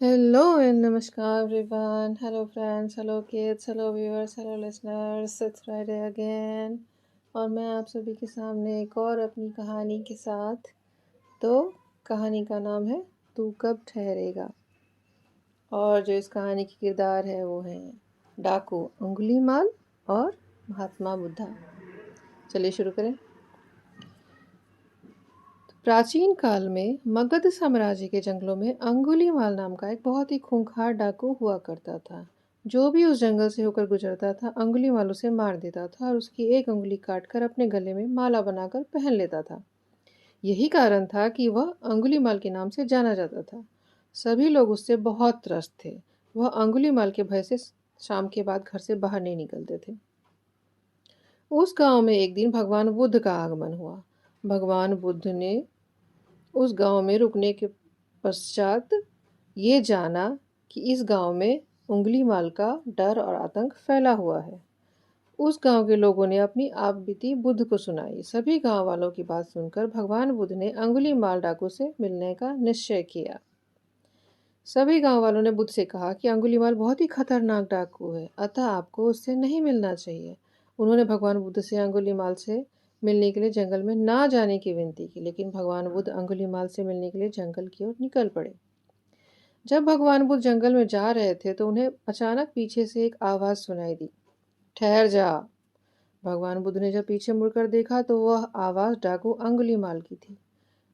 Hello and namaskar everyone. Hello friends, hello kids, hello viewers, hello listeners. It's Friday again और मैं आप सभी के सामने एक और अपनी कहानी के साथ। तो कहानी का नाम है तू कब ठहरेगा। और जो इस कहानी के किरदार है वो है डाकू अंगुलीमाल और महात्मा बुद्धा। चलिए शुरू करें। प्राचीन काल में मगध साम्राज्य के जंगलों में अंगुलीमाल नाम का एक बहुत ही खूंखार डाकू हुआ करता था। जो भी उस जंगल से होकर गुजरता था अंगुलीमाल उसे मार देता था और उसकी एक अंगुली काटकर अपने गले में माला बनाकर पहन लेता था। यही कारण था कि वह अंगुलीमाल के नाम से जाना जाता था। सभी लोग उससे बहुत त्रस्त थे। वह अंगुलीमाल के भय से शाम के बाद घर से बाहर नहीं निकलते थे। उस गांव में एक दिन भगवान बुद्ध का आगमन हुआ। भगवान बुद्ध ने उस गांव में रुकने के पश्चात ये जाना कि इस गांव में उंगलीमाल का डर और आतंक फैला हुआ है। उस गांव के लोगों ने अपनी आप बीती बुद्ध को सुनाई। सभी गांव वालों की बात सुनकर भगवान बुद्ध ने अंगुलीमाल डाकू से मिलने का निश्चय किया। सभी गांव वालों ने बुद्ध से कहा कि अंगुलीमाल बहुत ही खतरनाक डाकू है, अतः आपको उससे नहीं मिलना चाहिए। उन्होंने भगवान बुद्ध से अंगुलीमाल से मिलने के लिए जंगल में ना जाने की विनती की, लेकिन भगवान बुद्ध अंगुलीमाल से मिलने के लिए जंगल की ओर निकल पड़े। जब भगवान बुद्ध जंगल में जा रहे थे तो उन्हें अचानक पीछे से एक आवाज सुनाई दी, ठहर जा। भगवान बुद्ध ने जब पीछे मुड़कर देखा तो वह आवाज डाकू अंगुलीमाल की थी।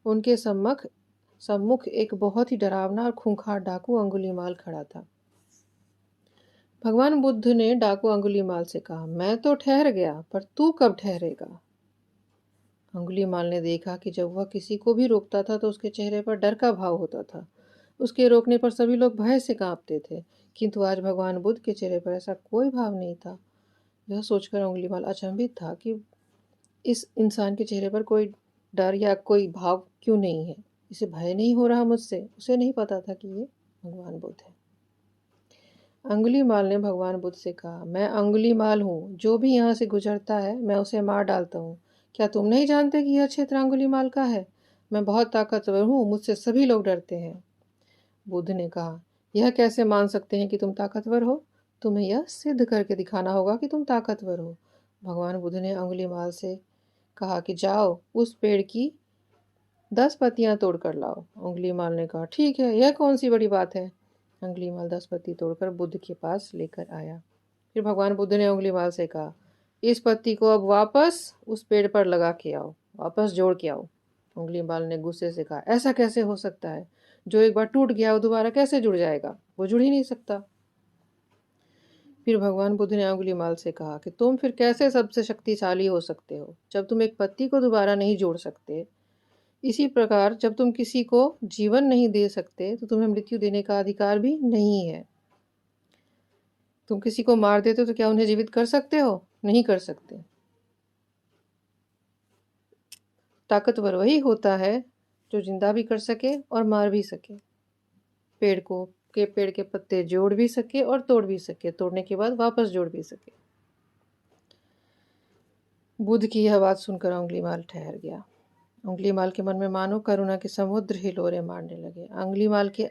उनके सम्मुख एक बहुत ही डरावना और खूंखार डाकू अंगुलीमाल खड़ा था। भगवान बुद्ध ने डाकू अंगुलीमाल से कहा, मैं तो ठहर गया, पर तू कब ठहरेगा। अंगुलीमाल ने देखा कि जब वह किसी को भी रोकता था तो उसके चेहरे पर डर का भाव होता था। उसके रोकने पर सभी लोग भय से कांपते थे, किंतु आज भगवान बुद्ध के चेहरे पर ऐसा कोई भाव नहीं था। यह सोचकर अंगुलीमाल अचंभित था कि इस इंसान के चेहरे पर कोई डर या कोई भाव क्यों नहीं है। इसे भय नहीं हो रहा मुझसे। उसे नहीं पता था कि ये भगवान बुद्ध है। अंगुलीमाल ने भगवान बुद्ध से कहा, मैं अंगुलीमाल हूँ, जो भी यहाँ से गुजरता है मैं उसे मार डालता हूँ। क्या तुम नहीं जानते कि यह क्षेत्र अंगुलीमाल का है। मैं बहुत ताकतवर हूँ, मुझसे सभी लोग डरते हैं। बुद्ध ने कहा, यह कैसे मान सकते हैं कि तुम ताकतवर हो। तुम्हें यह सिद्ध करके दिखाना होगा कि तुम ताकतवर हो। भगवान बुद्ध ने अंगुलीमाल से कहा कि जाओ उस पेड़ की 10 पत्तियां तोड़ कर लाओ। अंगुलीमाल ने कहा, ठीक है, यह कौन सी बड़ी बात है। अंगुलीमाल 10 पत्ती तोड़कर बुद्ध के पास लेकर आया। फिर भगवान बुद्ध ने अंगुलीमाल से कहा, इस पत्ती को अब वापस उस पेड़ पर लगा के आओ, वापस जोड़ के आओ। अंगुलीमाल ने गुस्से से कहा, ऐसा कैसे हो सकता है। जो एक बार टूट गया वो दोबारा कैसे जुड़ जाएगा। वो जुड़ ही नहीं सकता। फिर भगवान बुद्ध ने अंगुलीमाल से कहा कि तुम फिर कैसे सबसे शक्तिशाली हो सकते हो जब तुम एक पत्ती को दोबारा नहीं जोड़ सकते। इसी प्रकार जब तुम किसी को जीवन नहीं दे सकते तो तुम्हें मृत्यु देने का अधिकार भी नहीं है। तुम किसी को मार देते हो तो क्या उन्हें जीवित कर सकते हो। नहीं कर सकते। ताकतवर वही होता है जो जिंदा भी कर सके और मार भी सके। पेड़ के पत्ते जोड़ भी सके और तोड़ भी सके, तोड़ने के बाद वापस जोड़ भी सके। बुद्ध की यह बात सुनकर अंगुलीमाल ठहर गया। अंगुलीमाल के मन में मानो करुणा के समुद्र हिलोरे मारने लगे। अंगुलीमाल के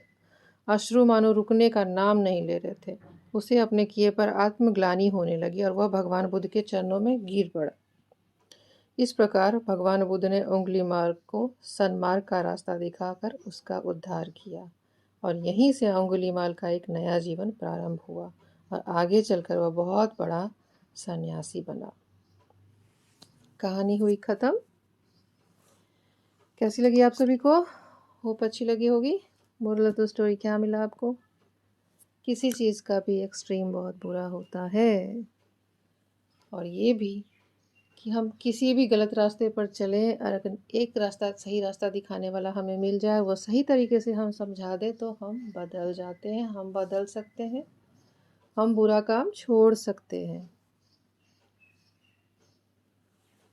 अश्रु मानो रुकने का नाम नहीं ले रहे थे। उसे अपने किए पर आत्मग्लानि होने लगी और वह भगवान बुद्ध के चरणों में गिर पड़ा। इस प्रकार भगवान बुद्ध ने अंगुलीमाल को सन्मार्ग का रास्ता दिखाकर उसका उद्धार किया और यहीं से अंगुलीमाल का एक नया जीवन प्रारंभ हुआ और आगे चलकर वह बहुत बड़ा सन्यासी बना। कहानी हुई खत्म। कैसी लगी आप सभी को। होप अच्छी लगी होगी। मोरल ऑफ द स्टोरी क्या मिला आपको। किसी चीज़ का भी एक्सट्रीम बहुत बुरा होता है और ये भी कि हम किसी भी गलत रास्ते पर चलें और अगर एक रास्ता सही रास्ता दिखाने वाला हमें मिल जाए, वो सही तरीके से हम समझा दे तो हम बदल जाते हैं, हम बदल सकते हैं, हम बुरा काम छोड़ सकते हैं।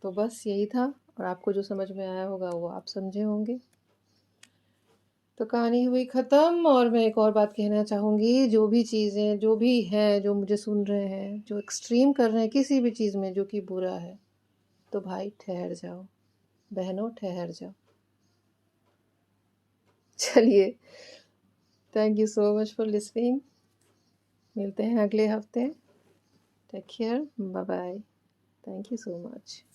तो बस यही था और आपको जो समझ में आया होगा वो आप समझे होंगे। तो कहानी हुई ख़त्म और मैं एक और बात कहना चाहूँगी, जो भी चीज़ें जो भी हैं जो मुझे सुन रहे हैं, जो एक्सट्रीम कर रहे हैं किसी भी चीज़ में जो कि बुरा है, तो भाई ठहर जाओ, बहनों ठहर जाओ। चलिए thank you so much for listening. मिलते हैं अगले हफ्ते। Take care, bye bye. Thank you so much.